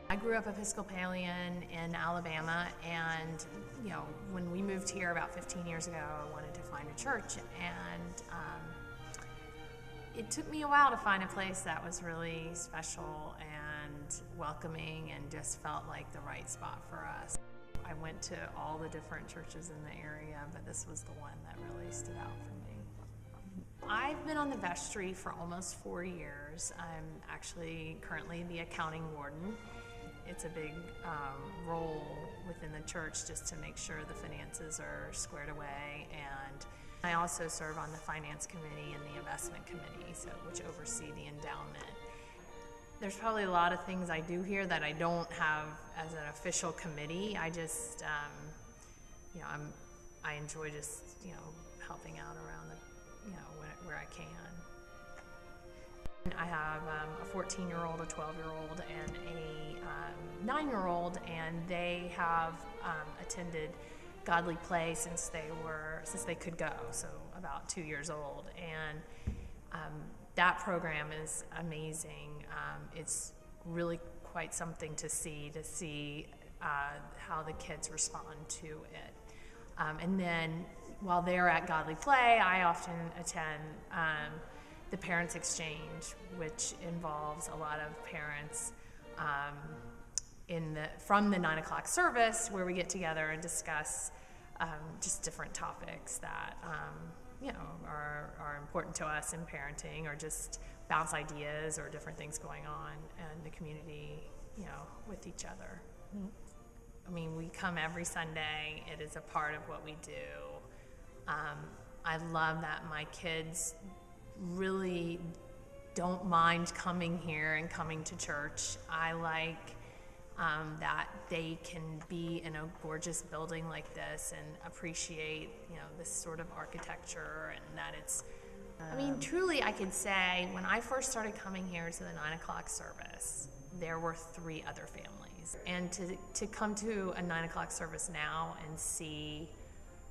I grew up Episcopalian in Alabama, and when we moved here about 15 years ago, I wanted to find a church, and it took me a while to find a place that was really special and welcoming and just felt like the right spot for us. I went to all the different churches in the area, but this was the one that really stood out for me. I've been on the vestry for almost 4 years. I'm actually currently the accounting warden. It's a big role within the church just to make sure the finances are squared away, and I also serve on the finance committee and the investment committee, which oversee the endowment. There's probably a lot of things I do here that I don't have as an official committee. I just, I enjoy just, helping out around where I can. I have a 14-year-old, a 12-year-old, and a 9-year-old, and they have attended Godly Play since they could go, so about 2 years old, and that program is amazing. It's really quite something to see how the kids respond to it. And then while they're at Godly Play, I often attend the Parents Exchange, which involves a lot of parents from the 9 o'clock service, where we get together and discuss just different topics that are important to us in parenting, or just bounce ideas or different things going on in the community, with each other. Mm-hmm. I mean, we come every Sunday. It is a part of what we do. I love that my kids really don't mind coming here and coming to church. I like that they can be in a gorgeous building like this and appreciate, this sort of architecture, and that it's, truly I could say when I first started coming here to the 9 o'clock service, there were 3 other families. And to come to a 9 o'clock service now and see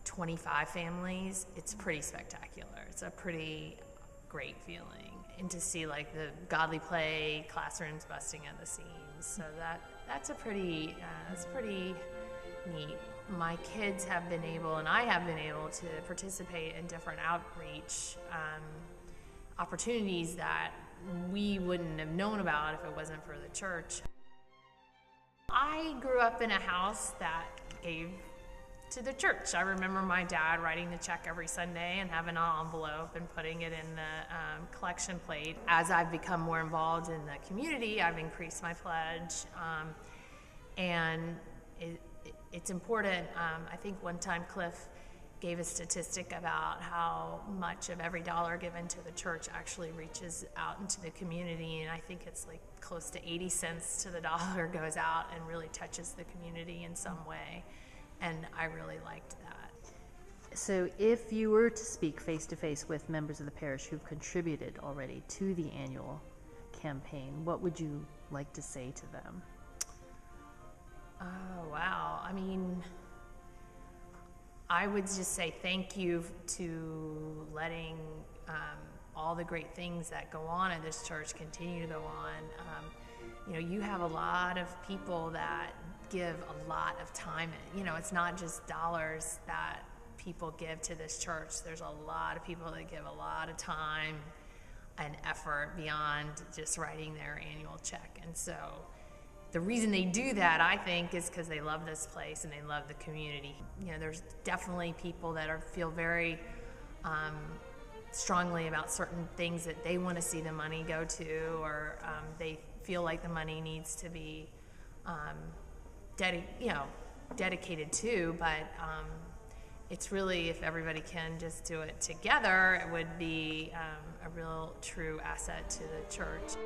25 families, it's pretty spectacular. It's a pretty great feeling. And to see like the Godly Play classrooms busting at the seams. So that's pretty neat. My kids have been able, and I have been able, to participate in different outreach opportunities that we wouldn't have known about if it wasn't for the church. I grew up in a house that gave to the church. I remember my dad writing the check every Sunday and having an envelope and putting it in the collection plate. As I've become more involved in the community, I've increased my pledge, and it's important. I think one time Cliff gave a statistic about how much of every dollar given to the church actually reaches out into the community, and I think it's like close to 80 cents to the dollar goes out and really touches the community in some way. And I really liked that. So if you were to speak face-to-face with members of the parish who've contributed already to the annual campaign, what would you like to say to them? Oh, wow. I would just say thank you to letting all the great things that go on at this church continue to go on. You have a lot of people that give a lot of time. It's not just dollars that people give to this church. There's a lot of people that give a lot of time and effort beyond just writing their annual check. And so the reason they do that, I think, is because they love this place and they love the community. There's definitely people that feel very strongly about certain things that they want to see the money go to, or they feel like the money needs to be dedicated to, but it's really, if everybody can just do it together, it would be a real true asset to the church.